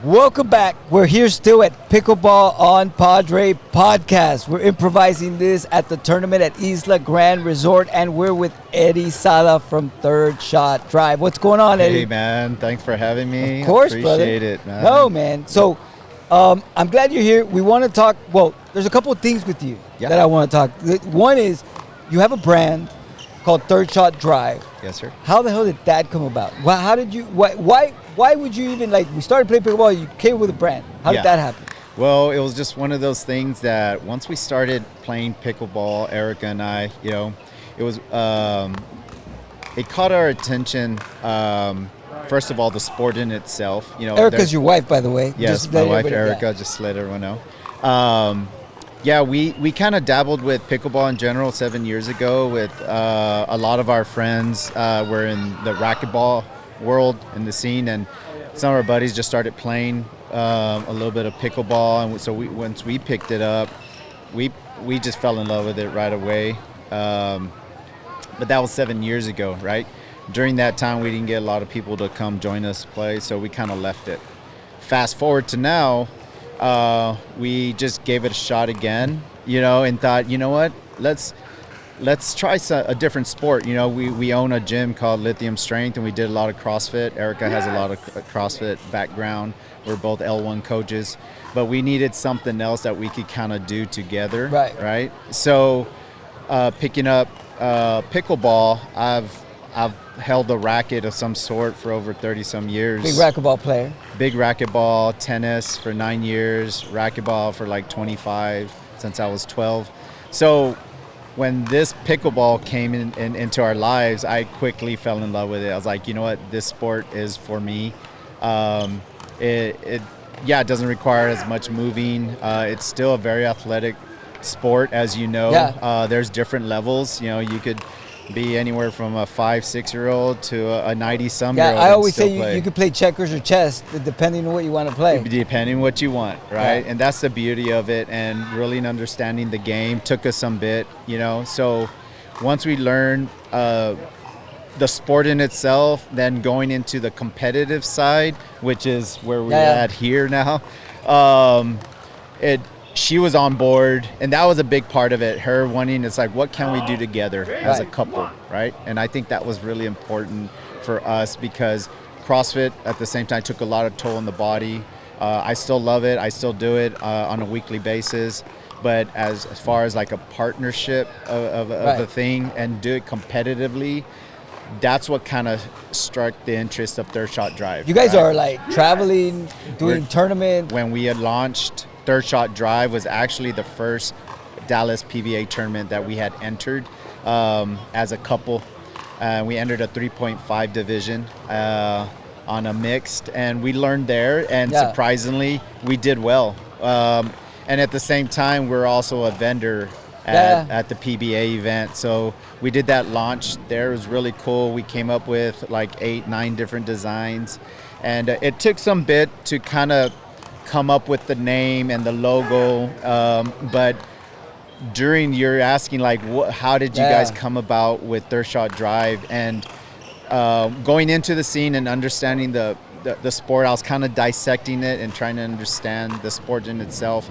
Welcome back. We're here still at Pickleball on Padre podcast. We're improvising this at the tournament at Isla Grand Resort, and we're with Eddie Sada from Third Shot Drive. What's going on, Eddie? Hey, man. Thanks for having me. Of course, Appreciate brother. it, man. No, man. So I'm glad you're here. We want to talk. Well, there's a couple of things with you that I want to talk. One is you have a brand called Third Shot Drive. Yes, sir. How the hell did that come about? How did you? Why would you even we started playing pickleball? You came up with a brand. How did that happen? Well, it was just one of those things that once we started playing pickleball, Erica and I, it was it caught our attention. First of all, the sport in itself. Erica's your wife, by the way. Yes, my wife Erica. Just to let everyone know. We kind of dabbled with pickleball in general 7 years ago with a lot of our friends were in the racquetball world in the scene, and some of our buddies just started playing a little bit of pickleball, and so once we picked it up, we just fell in love with it right away. But that was 7 years ago, right? During that time, we didn't get a lot of people to come join us play, so we kind of left it. Fast forward to now, we just gave it a shot again, and thought, you know what, let's try a different sport. We own a gym called Lithium Strength, and we did a lot of CrossFit. Erica has a lot of CrossFit background. We're both L1 coaches, but we needed something else that we could kind of do together. Right. So, picking up pickleball, I've held a racket of some sort for over 30 some years. Big racquetball player. Big racquetball, tennis for 9 years, racquetball for like 25 since I was 12. So when this pickleball came into our lives, I quickly fell in love with it. I was like, you know what, this sport is for me. It doesn't require as much moving. It's still a very athletic sport, as you know. Yeah. There's different levels. You could be anywhere from a 5-6-year-old to a 90-some-year-old. Yeah, I always say you could play checkers or chess, depending on what you want to play. Depending on what you want, right? Yeah. And that's the beauty of it, and really understanding the game took us some bit, So once we learned the sport in itself, then going into the competitive side, which is where we're at here now, she was on board, and that was a big part of it. Her wanting, it's like, what can we do together as a couple, right? And I think that was really important for us because CrossFit at the same time took a lot of toll on the body. I still love it. I still do it on a weekly basis. But as far as like a partnership of a thing and do it competitively, that's what kind of struck the interest of Third Shot Drive. You guys are like traveling, doing tournament. When we had launched, Third Shot Drive was actually the first Dallas PBA tournament that we had entered as a couple. We entered a 3.5 division on a mixed, and we learned there, and surprisingly, we did well. And at the same time, we're also a vendor at the PBA event. So we did that launch there. It was really cool. We came up with like 8-9 different designs, and it took some bit to kind of come up with the name and the logo, but during you're asking like how did you guys come about with Third Shot Drive, and going into the scene and understanding the sport, I was kind of dissecting it and trying to understand the sport in itself.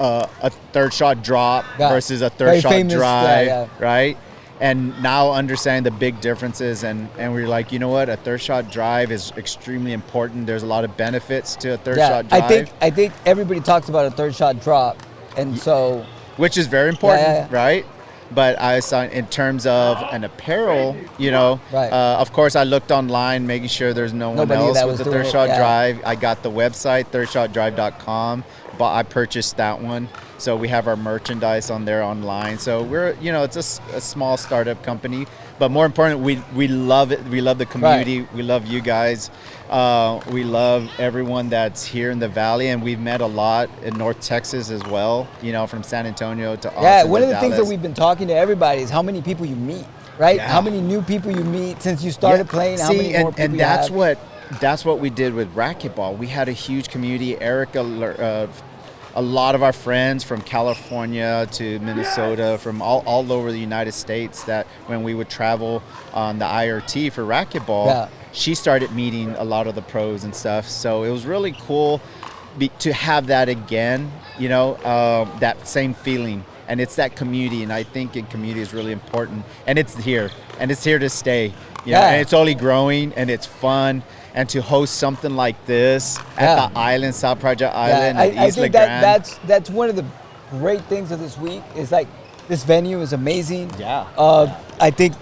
A third shot drop versus a third shot drive, right? And now understanding the big differences, and we're like, you know what, a third shot drive is extremely important. There's a lot of benefits to a third shot drive. I think everybody talks about a third shot drop, and so which is very important, right? But I saw in terms of an apparel, of course I looked online, making sure there's nobody else with the third shot drive. I got the website thirdshotdrive.com, but I purchased that one. So we have our merchandise on there online. So we're, it's a small startup company, but more important, we love it. We love the community. Right. We love you guys. We love everyone that's here in the Valley, and we've met a lot in North Texas as well, from San Antonio to Austin. Yeah, one of the things that we've been talking to everybody is how many people you meet, right? Yeah. How many new people you meet since you started playing, how many more people and that's what we did with racquetball. We had a huge community. Erica a lot of our friends from California to Minnesota, from all over the United States, that when we would travel on the IRT for racquetball, she started meeting a lot of the pros and stuff. So it was really cool to have that again, that same feeling. And it's that community, and I think community is really important. And it's here to stay. And it's only growing, and it's fun. And to host something like this at the island, South Project Island, at I Isla think Grande. that's one of the great things of this week is like this venue is amazing. Yeah. I think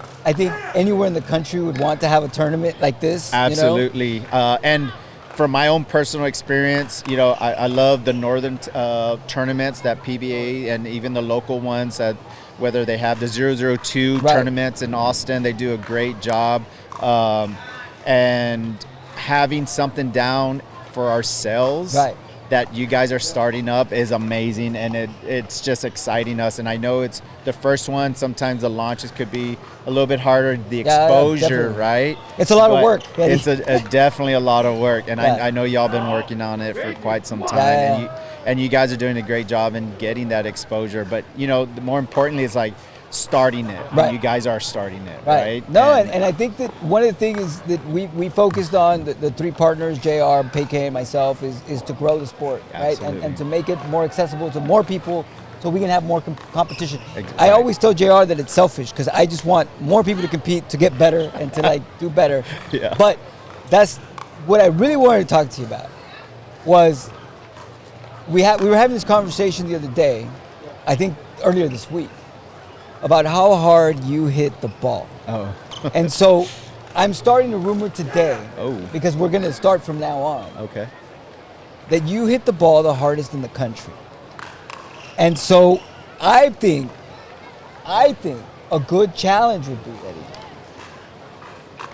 anywhere in the country would want to have a tournament like this. Absolutely. And from my own personal experience, I love the northern tournaments that PBA and even the local ones, that whether they have the 002 tournaments in Austin, they do a great job. And having something down for ourselves that you guys are starting up is amazing, and it's just exciting us. And I know it's the first one. Sometimes the launches could be a little bit harder, the exposure, right? It's a lot of work. It's definitely a lot of work, and I know y'all been working on it for quite some time, and you guys are doing a great job in getting that exposure. But more importantly, it's like starting it. You guys are starting it, right? No, and I think that one of the things that we focused on, the three partners, JR, Pickle, and myself, is to grow the sport, right? And to make it more accessible to more people so we can have more competition. Exactly. I always tell JR that it's selfish because I just want more people to compete, to get better, and to do better. But that's what I really wanted to talk to you about was we were having this conversation the other day, I think earlier this week, about how hard you hit the ball. Oh. And so I'm starting a rumor today, because we're going to start from now on, that you hit the ball the hardest in the country. And so I think a good challenge would be, Eddie.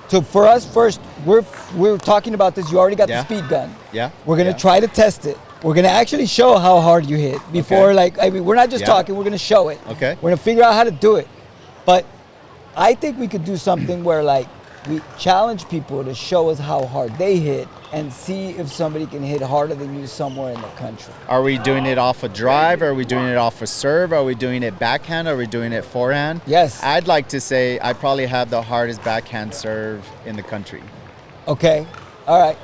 So for us first, we're talking about this. You already got the speed gun. Yeah. We're going to try to test it. We're going to actually show how hard you hit before, we're not just talking, we're going to show it. Okay. We're going to figure out how to do it. But I think we could do something where, we challenge people to show us how hard they hit and see if somebody can hit harder than you somewhere in the country. Are we doing it off a drive? Are we doing it off a serve? Are we doing it backhand? Are we doing it forehand? Yes. I'd like to say I probably have the hardest backhand serve in the country. Okay. All right.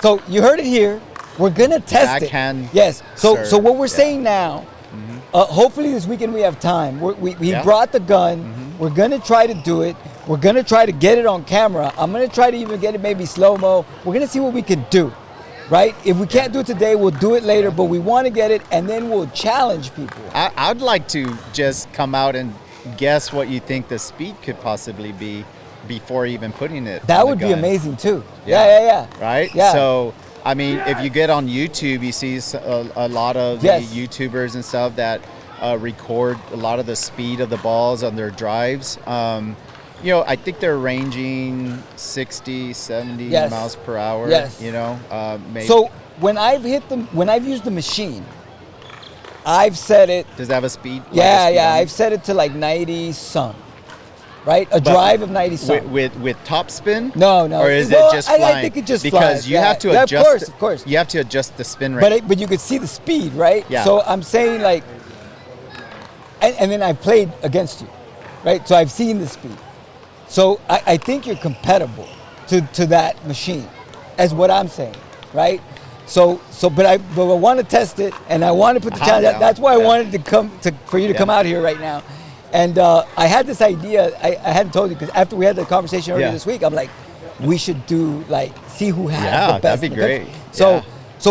So you heard it here. We're going to test backhand it. Yes. serve. So what we're saying now, hopefully this weekend we have time. We brought the gun. We're going to try to do it. We're going to try to get it on camera. I'm going to try to even get it maybe slow-mo. We're going to see what we can do, right? If we can't do it today, we'll do it later, but we want to get it, and then we'll challenge people. I'd like to just come out and guess what you think the speed could possibly be before even putting it. That would be amazing, too. Yeah. Right? Yeah. So, I mean, if you get on YouTube, you see a lot of the YouTubers and stuff that record a lot of the speed of the balls on their drives. I think they're ranging 60, 70 miles per hour. Yes. Maybe. So when I've used the machine, I've set it. Does it have a speed? I've set it to 90 some. Right, drive of 90 some. With top spin? No. Or is it just flying? I think it just because flies. You have to adjust. Of course. You have to adjust the spin rate. But you could see the speed, right? Yeah. So I'm saying and then I played against you, right? So I've seen the speed. So I think you're compatible to that machine, as what I'm saying, right? But I want to test it, and I want to put the challenge. That's why I wanted for you to come out here right now. And I had this idea. I hadn't told you because after we had the conversation earlier this week, I'm like, we should do see who has the best. That'd be great. So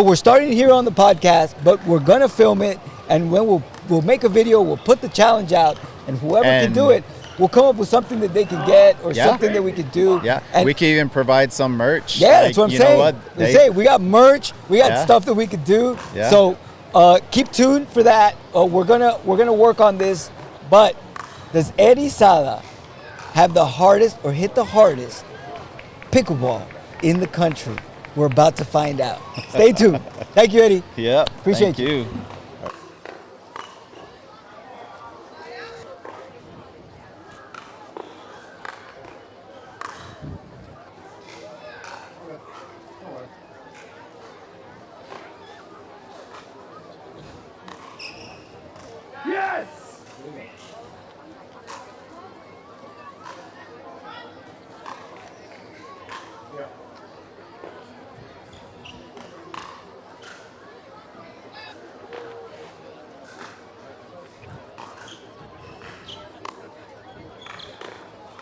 we're starting here on the podcast, but we're gonna film it, and when we'll make a video, we'll put the challenge out, and whoever can do it, we'll come up with something that they can get or something that we could do. Yeah, and we can even provide some merch. Yeah, that's what I'm saying. We got merch. We got stuff that we could do. Yeah. So keep tuned for that. We're gonna work on this. But does Eddie Sada have the hardest or hit the hardest pickleball in the country? We're about to find out. Stay tuned. Thank you, Eddie. Yeah. Appreciate you.